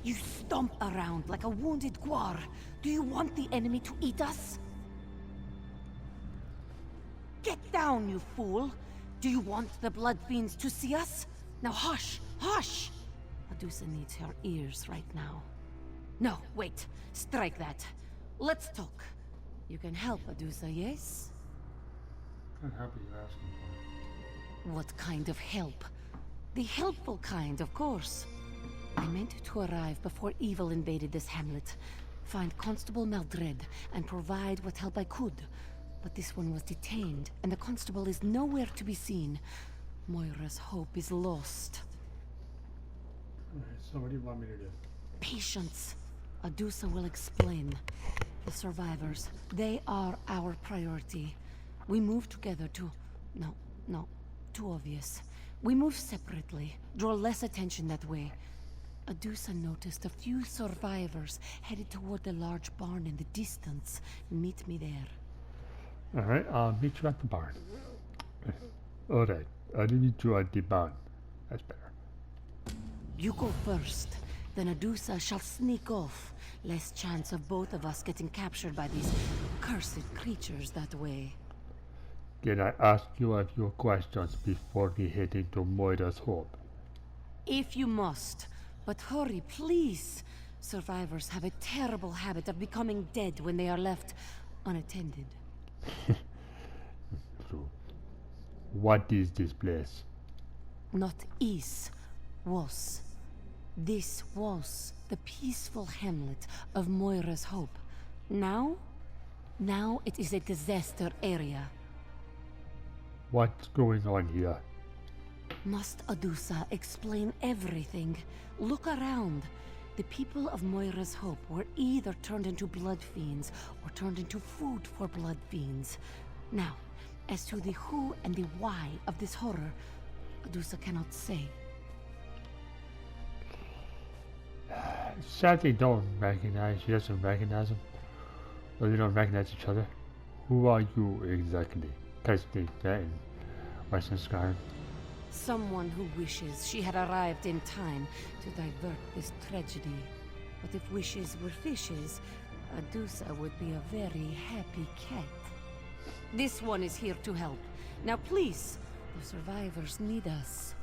You stomp around like a wounded guar. Do you want the enemy to eat us? Get down, you fool! Do you want the blood fiends to see us? Now hush! Hush! Medusa needs her ears right now. No, wait. Strike that. Let's talk. You can help Medusa, yes? What help are you asking for? What kind of help? The helpful kind, of course. I meant to arrive before evil invaded this hamlet, find Constable Maldred, and provide what help I could. But this one was detained, and the constable is nowhere to be seen. Moira's hope is lost. Alright, so what do you want me to do? Patience. Medusa will explain. The survivors, they are our priority. We move together to... No, too obvious. We move separately, draw less attention that way. Medusa noticed a few survivors headed toward the large barn in the distance. Meet me there. Alright, I'll meet you at the barn. Alright, I'll meet you at the barn. That's better. You go first, then Medusa shall sneak off. Less chance of both of us getting captured by these cursed creatures that way. Can I ask you a few questions before we head into Moira's Hope? If you must. But hurry, please. Survivors have a terrible habit of becoming dead when they are left unattended. True. What is this place? Not is, was. This was the peaceful hamlet of Moira's Hope. Now it is a disaster area. What's going on here? Must Medusa explain everything? Look around. The people of Moira's Hope were either turned into blood fiends or turned into food for blood fiends. Now, as to the who and the why of this horror, Medusa cannot say. Sadly, don't recognize. She doesn't recognize him. Or they don't recognize each other. Who are you exactly? Because they met in Western Sky. Someone who wishes she had arrived in time to divert this tragedy. But if wishes were fishes, Medusa would be a very happy cat. This one is here to help. Now please, the survivors need us.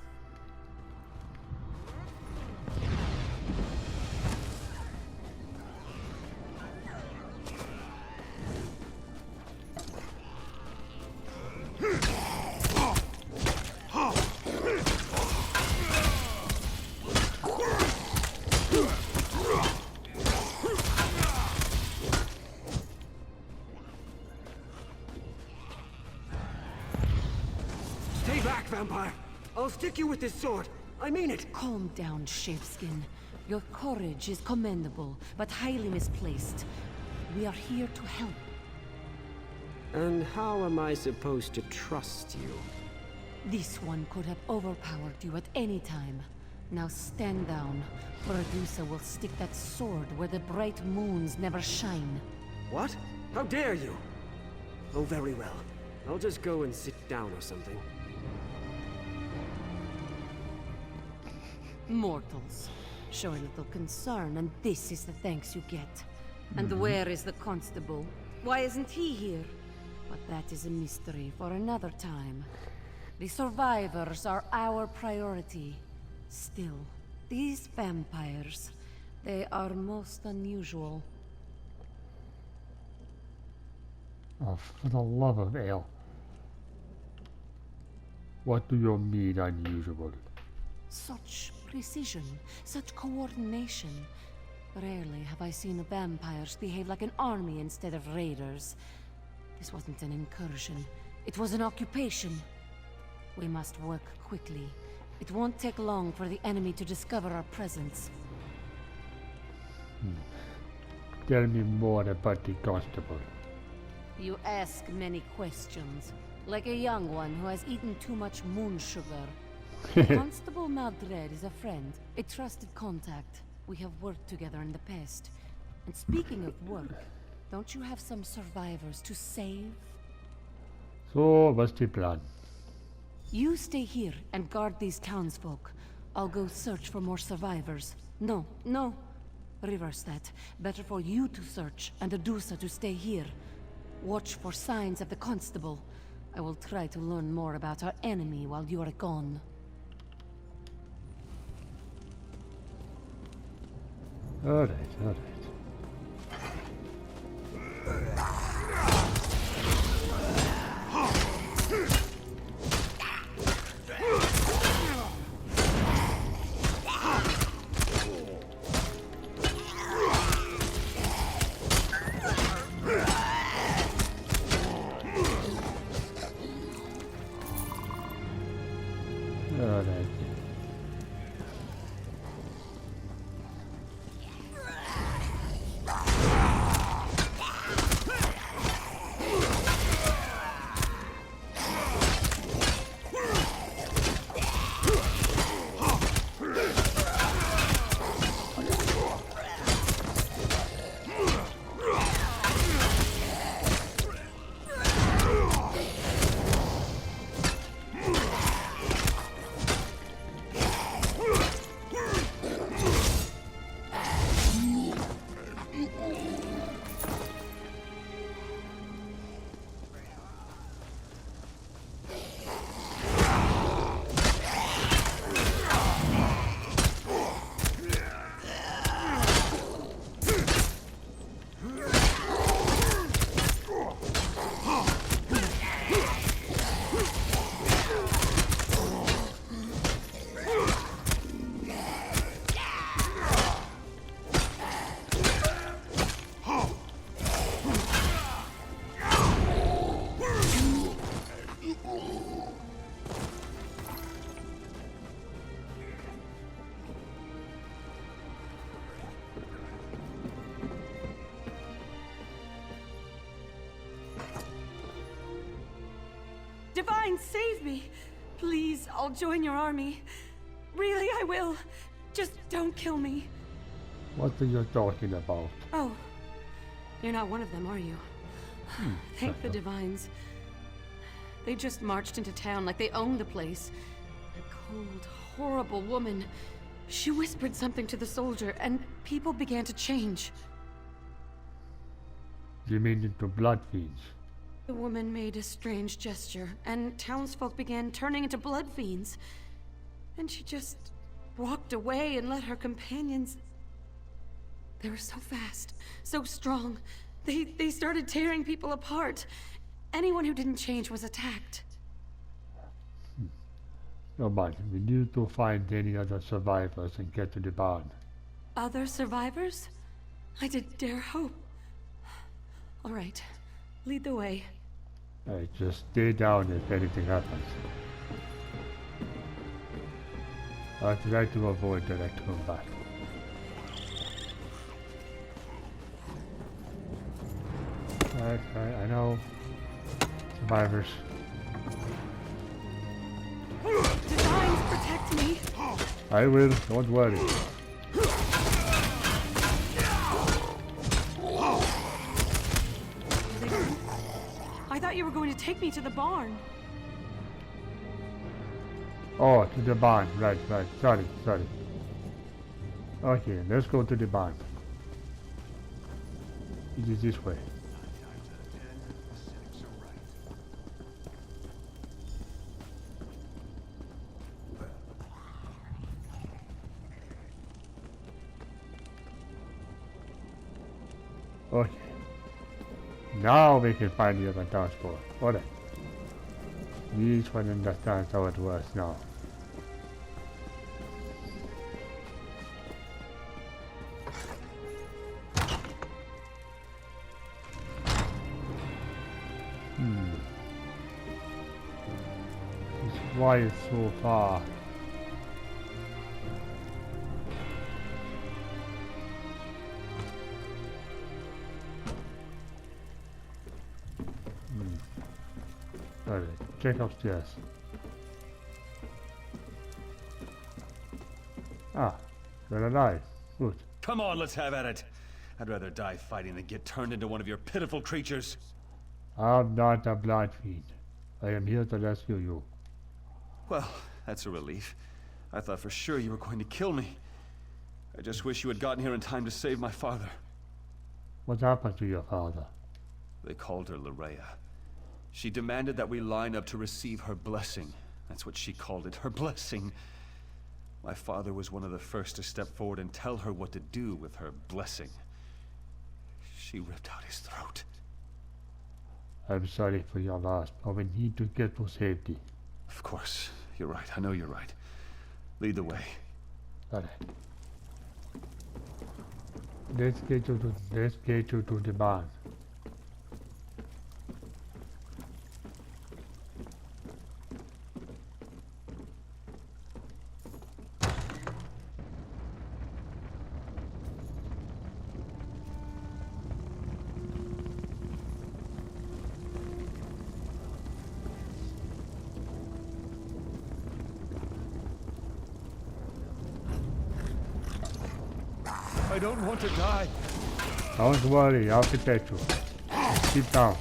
Stay back, vampire! I'll stick you with this sword. I mean it. Calm down, Shapeskin. Your courage is commendable, but highly misplaced. We are here to help. And how am I supposed to trust you? This one could have overpowered you at any time. Now stand down, or Medusa will stick that sword where the bright moons never shine. What? How dare you? Oh, very well. I'll just go and sit down or something. Mortals. Show a little concern, and this is the thanks you get. And where is the constable? Why isn't he here? But that is a mystery for another time. The survivors are our priority. Still, these vampires, they are most unusual. Oh, for the love of Ale. What do you mean unusual? Such precision, such coordination. Rarely have I seen vampires behave like an army instead of raiders. This wasn't an incursion. It was an occupation. We must work quickly. It won't take long for the enemy to discover our presence. Tell me more about the constable. You ask many questions, like a young one who has eaten too much moon sugar. Constable Maldred is a friend, a trusted contact. We have worked together in the past. And speaking of work, don't you have some survivors to save? So, what's the plan? You stay here and guard these townsfolk. I'll go search for more survivors. No, Reverse that. Better for you to search, and Adusa to stay here. Watch for signs of the Constable. I will try to learn more about our enemy while you are gone. Alright, alright. Alright. Divine, save me! Please, I'll join your army. Really, I will. Just don't kill me. What are you talking about? Oh, you're not one of them, are you? Thank the Divines. They just marched into town like they owned the place. A cold, horrible woman. She whispered something to the soldier, and people began to change. You mean into blood fiends? The woman made a strange gesture, and townsfolk began turning into blood fiends. And she just walked away and let her companions... They were so fast, so strong. They started tearing people apart. Anyone who didn't change was attacked. No, but we need to find any other survivors and get to the barn. Other survivors? I did dare hope. All right, lead the way. Alright, just stay down if anything happens. I'll try to avoid direct combat. Alright, I know. Survivors. Divines, protect me! I will, don't worry. I thought you were going to take me to the barn. Oh, to the barn, right. Sorry. Okay, let's go to the barn. It is this way. Okay. Now we can find the other transport. Alright. Each one understands how it works now. Why is so far? Alright, check upstairs. Ah, you're alive. Good. Come on, let's have at it. I'd rather die fighting than get turned into one of your pitiful creatures. I'm not a blood fiend. I am here to rescue you. Well, that's a relief. I thought for sure you were going to kill me. I just wish you had gotten here in time to save my father. What happened to your father? They called her Larea. She demanded that we line up to receive her blessing. That's what she called it, her blessing. My father was one of the first to step forward and tell her what to do with her blessing. She ripped out his throat. I'm sorry for your loss, but we need to get to safety. Of course, you're right. I know you're right. Lead the way. Alright. Let's get you to the barn. I don't want to die. Don't worry, I'll protect you. Sit down.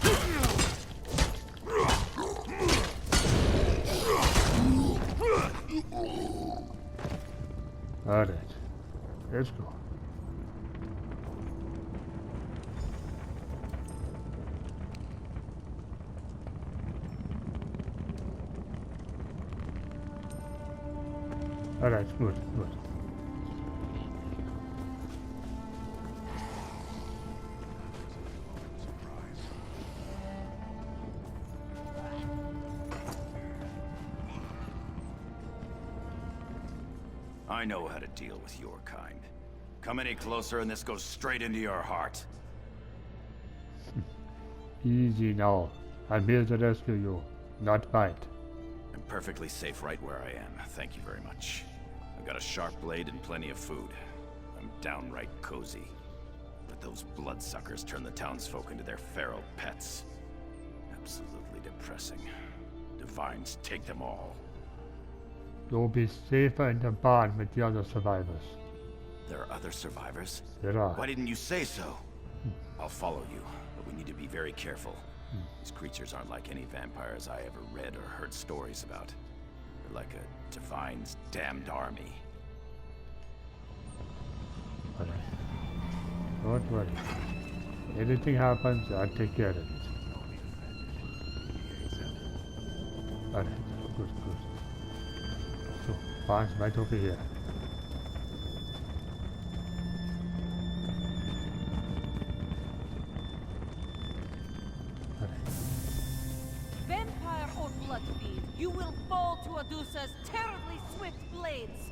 Alright, let's go. Alright, good. I know how to deal with your kind. Come any closer and this goes straight into your heart. Easy now. I'm here to rescue you, not fight. I'm perfectly safe right where I am. Thank you very much. I've got a sharp blade and plenty of food. I'm downright cozy. But those bloodsuckers turn the townsfolk into their feral pets. Absolutely depressing. Divines take them all. You'll be safer in the barn with the other survivors. There are other survivors? There are. Why didn't you say so? I'll follow you, but we need to be very careful. These creatures aren't like any vampires I ever read or heard stories about. They're like a Divine's damned army. Alright. Don't worry. Anything happens, I'll take care of it. Alright, good. So, barn's right over here. Vampire or blood fiend, you will fall to Adusa's terribly swift blades.